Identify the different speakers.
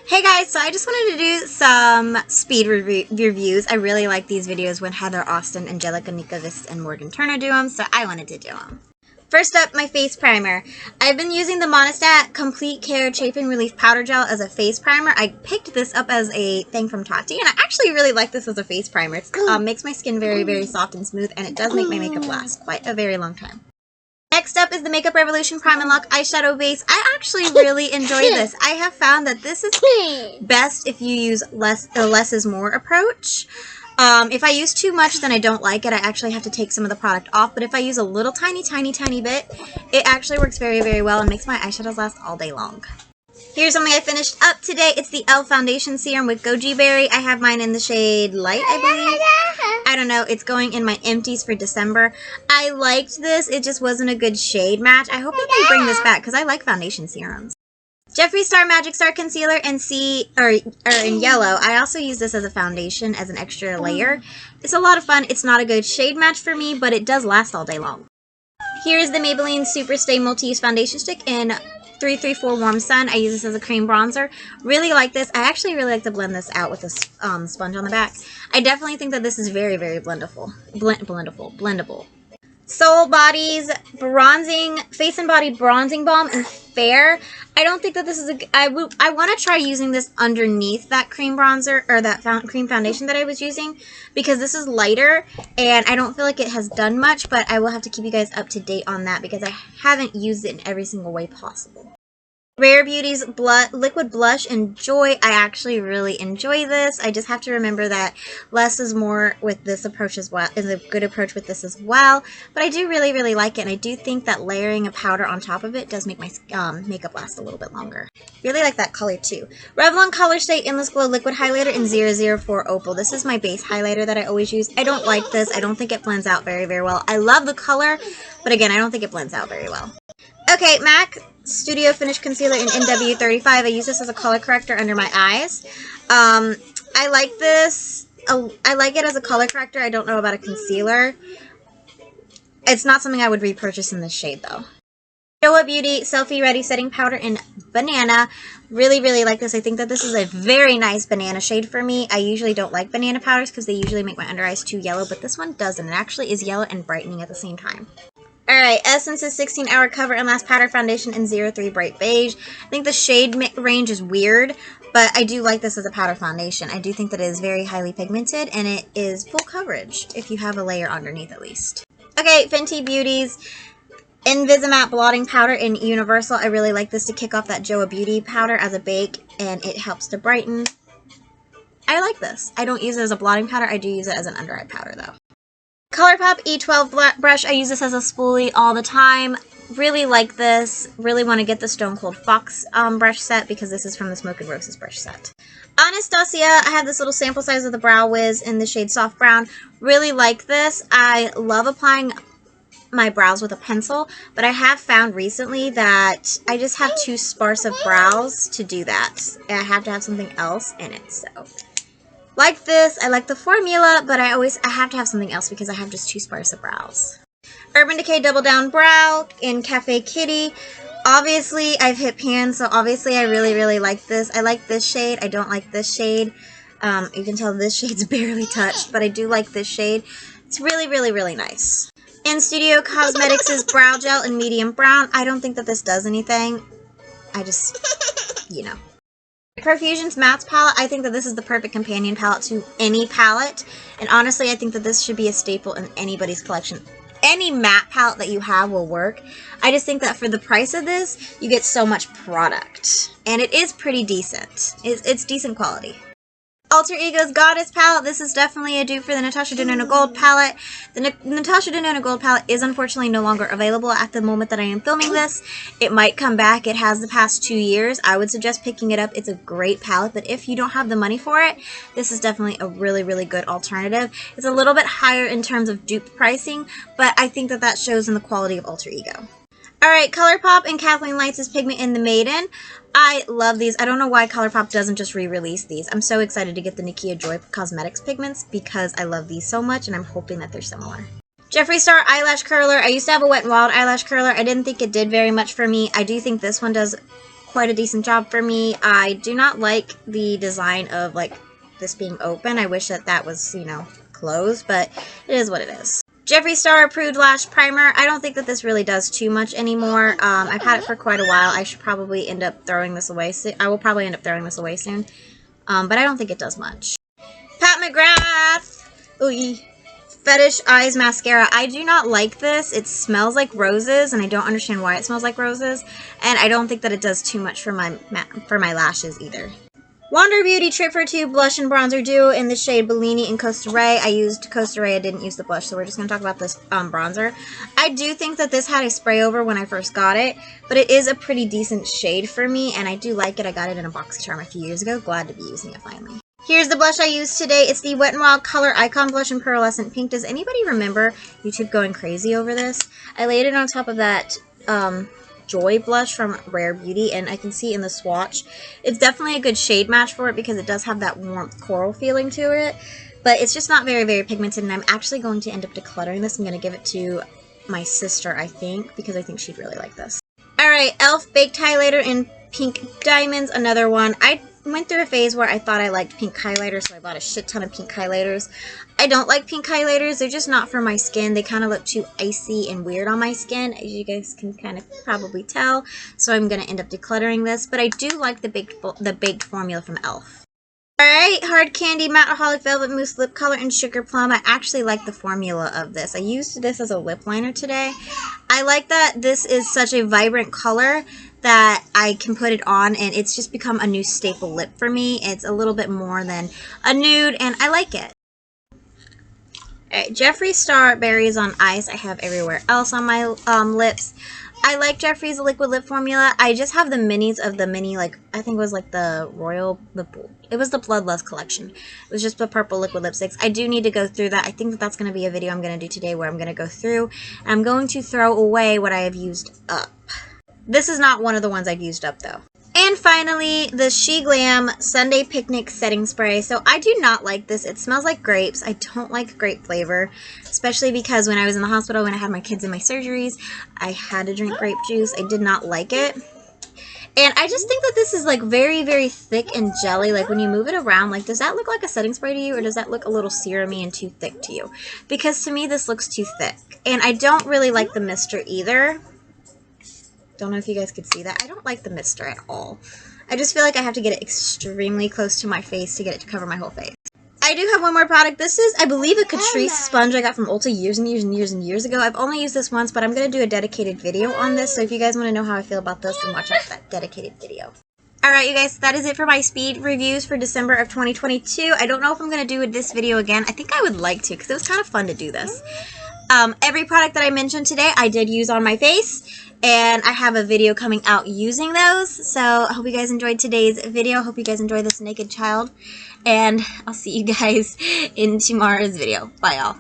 Speaker 1: Hey guys, so I just wanted to do some speed reviews. I really like these videos when Heather Austin, Angelica Nikovis, and Morgan Turner do them, so I wanted to do them. First up, my face primer. I've been using the Monistat Complete Care Chafing Relief Powder Gel as a face primer. I picked this up as a thing from Tati, and I actually really like this as a face primer. It makes my skin very, very soft and smooth, and it does make my makeup last quite a very long time. Next up is the Makeup Revolution Prime and Lock Eyeshadow Base. I actually really enjoy this. I have found that this is best if you use less is more approach. If I use too much, then I don't like it. I actually have to take some of the product off. But if I use a little tiny bit, it actually works very, very well and makes my eyeshadows last all day long. Here's something I finished up today. It's the e.l.f. Foundation Serum with Goji Berry. I have mine in the shade Light, I believe. I don't know. It's going in my empties for December. I liked this. It just wasn't a good shade match. I hope that they bring this back because I like foundation serums. Jeffree Star Magic Star Concealer in yellow. I also use this as a foundation, as an extra layer. It's a lot of fun. It's not a good shade match for me, but it does last all day long. Here's the Maybelline Super Stay Multi-Use Foundation Stick in 334 Warm Sun. I use this as a cream bronzer. Really like this. I actually really like to blend this out with a sponge on the back. I definitely think that this is very, very blendable. Soul Body's Face and Body Bronzing Balm in Fair. I don't think that this is I want to try using this underneath that cream bronzer, or that cream foundation that I was using, because this is lighter and I don't feel like it has done much, but I will have to keep you guys up to date on that because I haven't used it in every single way possible. Rare Beauty's Liquid Blush in Joy. I actually really enjoy this. I just have to remember that less is more with this approach as well, is a good approach with this as well. But I do really, really like it, and I do think that layering a powder on top of it does make my makeup last a little bit longer. Really like that color too. Revlon Color Stay Endless Glow Liquid Highlighter in 004 Opal. This is my base highlighter that I always use. I don't like this. I don't think it blends out very, very well. I love the color, but again, I don't think it blends out very well. Okay, MAC Studio Finish Concealer in NW35. I use this as a color corrector under my eyes. I like this. I like it as a color corrector. I don't know about a concealer. It's not something I would repurchase in this shade, though. Showa Beauty Selfie Ready Setting Powder in Banana. Really, really like this. I think that this is a very nice banana shade for me. I usually don't like banana powders because they usually make my under eyes too yellow, but this one doesn't. It actually is yellow and brightening at the same time. Alright, Essence's 16-Hour Cover and Last Powder Foundation in 03 Bright Beige. I think the shade range is weird, but I do like this as a powder foundation. I do think that it is very highly pigmented, and it is full coverage, if you have a layer underneath at least. Okay, Fenty Beauty's Invisimatte Blotting Powder in Universal. I really like this to kick off that Joa Beauty powder as a bake, and it helps to brighten. I like this. I don't use it as a blotting powder. I do use it as an under-eye powder, though. ColourPop E12 brush. I use this as a spoolie all the time. Really like this. Really want to get the Stone Cold Fox brush set because this is from the Smoke and Roses brush set. Anastasia, I have this little sample size of the Brow Wiz in the shade Soft Brown. Really like this. I love applying my brows with a pencil, but I have found recently that I just have too sparse of brows to do that. I have to have something else in it, so... Like this, I like the formula, but I have to have something else because I have just too sparse of brows. Urban Decay Double Down Brow in Cafe Kitty. Obviously, I've hit pan, so obviously I really, really like this. I like this shade. I don't like this shade. You can tell this shade's barely touched, but I do like this shade. It's really, really, really nice. In Studio Cosmetics' Brow Gel in Medium Brown. I don't think that this does anything. I just, you know. Profusion's Mattes palette. I think that this is the perfect companion palette to any palette, and honestly I think that this should be a staple in anybody's collection. Any matte palette that you have will work. I just think that for the price of this, you get so much product, and it is pretty decent. It's decent quality. Alter Ego's Goddess palette. This is definitely a dupe for the Natasha Denona Gold palette. The Natasha Denona Gold palette is unfortunately no longer available at the moment that I am filming this. It might come back. It has the past 2 years. I would suggest picking it up. It's a great palette, but if you don't have the money for it, this is definitely a really, really good alternative. It's a little bit higher in terms of dupe pricing, but I think that that shows in the quality of Alter Ego. Alright, ColourPop and Kathleen Lights' Pigment in the Maiden. I love these. I don't know why ColourPop doesn't just re-release these. I'm so excited to get the Nikia Joy Cosmetics pigments because I love these so much and I'm hoping that they're similar. Jeffree Star Eyelash Curler. I used to have a Wet n Wild eyelash curler. I didn't think it did very much for me. I do think this one does quite a decent job for me. I do not like the design of, like, this being open. I wish that that was, you know, closed, but it is what it is. Jeffree Star Approved Lash Primer. I don't think that this really does too much anymore. I've had it for quite a while. I should probably end up throwing this away soon. I will probably end up throwing this away soon. But I don't think it does much. Pat McGrath! Ooh, Fetish Eyes Mascara. I do not like this. It smells like roses, and I don't understand why it smells like roses. And I don't think that it does too much for my lashes either. Wander Beauty Trip for Two Blush and Bronzer Duo in the shade Bellini and Costa Ray. I used Costa Ray. I didn't use the blush, so we're just going to talk about this bronzer. I do think that this had a spray over when I first got it, but it is a pretty decent shade for me, and I do like it. I got it in a BoxyCharm a few years ago. Glad to be using it finally. Here's the blush I used today. It's the Wet n Wild Color Icon Blush in Pearlescent Pink. Does anybody remember YouTube going crazy over this? I laid it on top of that Joy blush from Rare Beauty, and I can see in the swatch it's definitely a good shade match for it because it does have that warmth coral feeling to it, but it's just not very, very pigmented, and I'm actually going to end up decluttering this. I'm going to give it to my sister, I think, because I think she'd really like this. Alright, e.l.f. Baked Highlighter in Pink Diamonds, another one. I went through a phase where I thought I liked pink highlighters, so I bought a shit ton of pink highlighters. I don't like pink highlighters. They're just not for my skin. They kind of look too icy and weird on my skin, as you guys can kind of probably tell. So I'm going to end up decluttering this. But I do like the baked formula from e.l.f. Alright, Hard Candy Matteaholic Velvet Mousse Lip Color in Sugar Plum. I actually like the formula of this. I used this as a lip liner today. I like that this is such a vibrant color that I can put it on, and it's just become a new staple lip for me. It's a little bit more than a nude, and I like it. Alright, Jeffree Star Berries on Ice. I have everywhere else on my lips. I like Jeffree's liquid lip formula. I just have the minis of the mini, like, I think it was like the it was the Bloodlust collection. It was just the purple liquid lipsticks. I do need to go through that. I think that that's going to be a video I'm going to do today where I'm going to go through, and I'm going to throw away what I have used up. This is not one of the ones I've used up, though. And finally, the SheGlam Sunday Picnic Setting Spray. So I do not like this. It smells like grapes. I don't like grape flavor, especially because when I was in the hospital, when I had my kids in my surgeries, I had to drink grape juice. I did not like it. And I just think that this is like very, very thick and jelly. Like when you move it around, like does that look like a setting spray to you, or does that look a little serumy and too thick to you? Because to me, this looks too thick. And I don't really like the mister either. Don't know if you guys could see that. I don't like the mister at all. I just feel like I have to get it extremely close to my face to get it to cover my whole face. I do have one more product. This is, I believe, a Catrice sponge I got from Ulta years and years and years and years ago. I've only used this once, but I'm going to do a dedicated video on this. So if you guys want to know how I feel about this, then watch out for that dedicated video. Alright, you guys, that is it for my speed reviews for December of 2022. I don't know if I'm going to do this video again. I think I would like to, because it was kind of fun to do this. Every product that I mentioned today, I did use on my face, and I have a video coming out using those. So I hope you guys enjoyed today's video. I hope you guys enjoyed this naked child, and I'll see you guys in tomorrow's video. Bye, y'all.